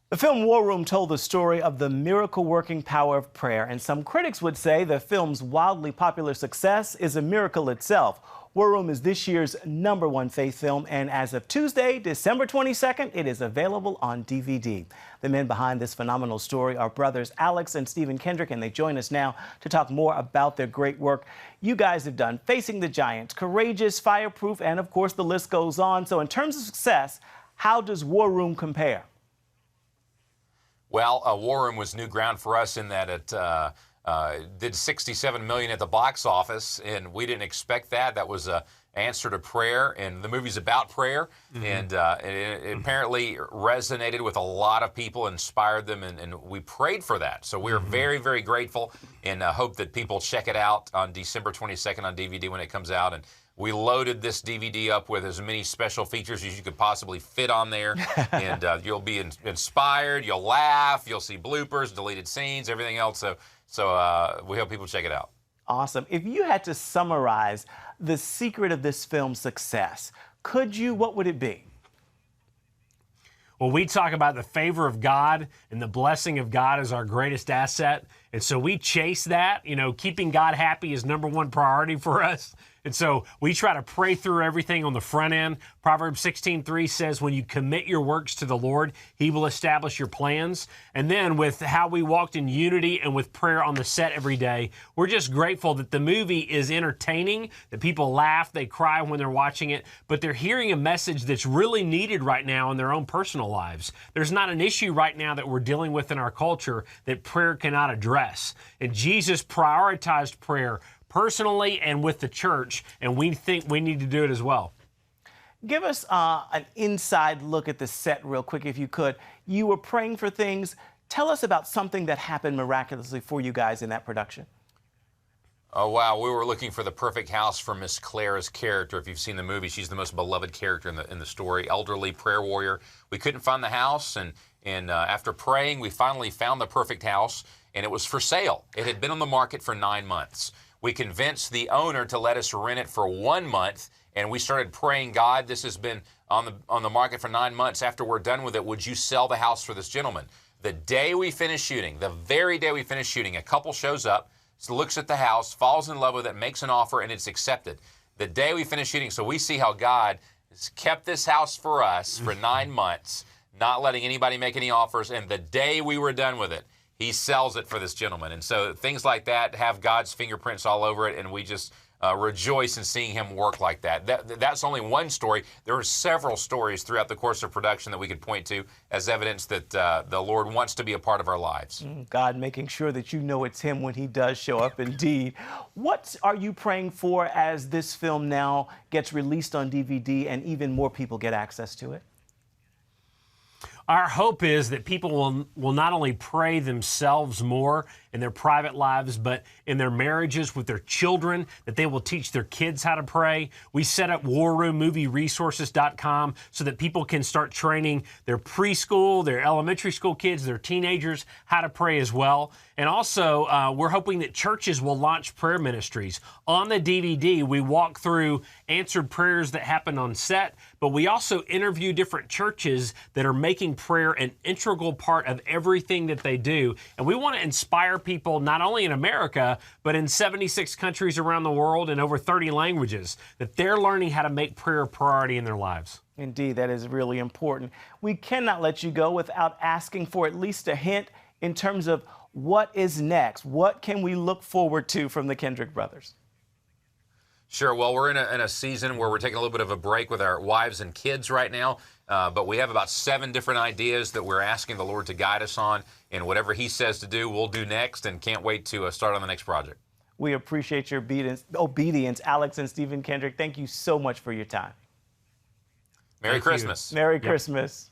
The film War Room told the story of the miracle-working power of prayer, and some critics would say the film's wildly popular success is a miracle itself. War Room is this year's #1 faith film, and as of Tuesday, December 22nd, it is available on DVD. The men behind this phenomenal story are brothers Alex and Stephen Kendrick, and they join us now to talk more about their great work. You guys have done Facing the Giants, Courageous, Fireproof, and of course the list goes on. So in terms of success, how does War Room compare? Well, War Room was new ground for us in that it did $67 million at the box office, and we didn't expect that. That was an answer to prayer, and the movie's about prayer, and it apparently resonated with a lot of people, inspired them, and we prayed for that. So we're very, very grateful, and hope that people check it out on December 22nd on DVD when it comes out. And we loaded this DVD up with as many special features as you could possibly fit on there, and you'll be inspired, you'll laugh, you'll see bloopers, deleted scenes, everything else. So we hope people check it out. Awesome. If you had to summarize the secret of this film's success, what would it be? Well, we talk about the favor of God and the blessing of God as our greatest asset. And so we chase that. You know, keeping God happy is #1 priority for us. And so we try to pray through everything on the front end. Proverbs 16:3 says, when you commit your works to the Lord, He will establish your plans. And then with how we walked in unity and with prayer on the set every day, we're just grateful that the movie is entertaining, that people laugh, they cry when they're watching it, but they're hearing a message that's really needed right now in their own personal lives. There's not an issue right now that we're dealing with in our culture that prayer cannot address. And Jesus prioritized prayer personally and with the church, and we think we need to do it as well. Give us an inside look at the set real quick, if you could. You were praying for things. Tell us about something that happened miraculously for you guys in that production. Oh, wow. We were looking for the perfect house for Miss Clara's character. If you've seen the movie, she's the most beloved character in the story, elderly prayer warrior. We couldn't find the house, and after praying, we finally found the perfect house, and it was for sale. It had been on the market for 9 months. We convinced the owner to let us rent it for 1 month, and we started praying, God, this has been on the market for 9 months. After we're done with it, would you sell the house for this gentleman? The day we finished shooting, the very day we finished shooting, a couple shows up, looks at the house, falls in love with it, makes an offer, and it's accepted. The day we finished shooting, so we see how God has kept this house for us for 9 months, not letting anybody make any offers, and the day we were done with it, He sells it for this gentleman. And so things like that have God's fingerprints all over it, and we just rejoice in seeing Him work like that. That's only one story. There are several stories throughout the course of production that we could point to as evidence that the Lord wants to be a part of our lives. God making sure that you know it's Him when He does show up indeed. What are you praying for as this film now gets released on DVD and even more people get access to it? Our hope is that people will not only pray themselves more in their private lives, but in their marriages with their children, that they will teach their kids how to pray. We set up warroommovieresources.com so that people can start training their preschool, their elementary school kids, their teenagers how to pray as well. And also, we're hoping that churches will launch prayer ministries. On the DVD, we walk through answered prayers that happened on set, but we also interview different churches that are making prayer an integral part of everything that they do. And we want to inspire people not only in America, but in 76 countries around the world and over 30 languages, that they're learning how to make prayer a priority in their lives. Indeed, that is really important. We cannot let you go without asking for at least a hint in terms of what is next. What can we look forward to from the Kendrick brothers? Sure. Well, we're in a season where we're taking a little bit of a break with our wives and kids right now, but we have about 7 different ideas that we're asking the Lord to guide us on, and whatever He says to do, we'll do next, and can't wait to start on the next project. We appreciate your obedience, Alex and Stephen Kendrick. Thank you so much for your time. Merry Christmas. Merry Christmas.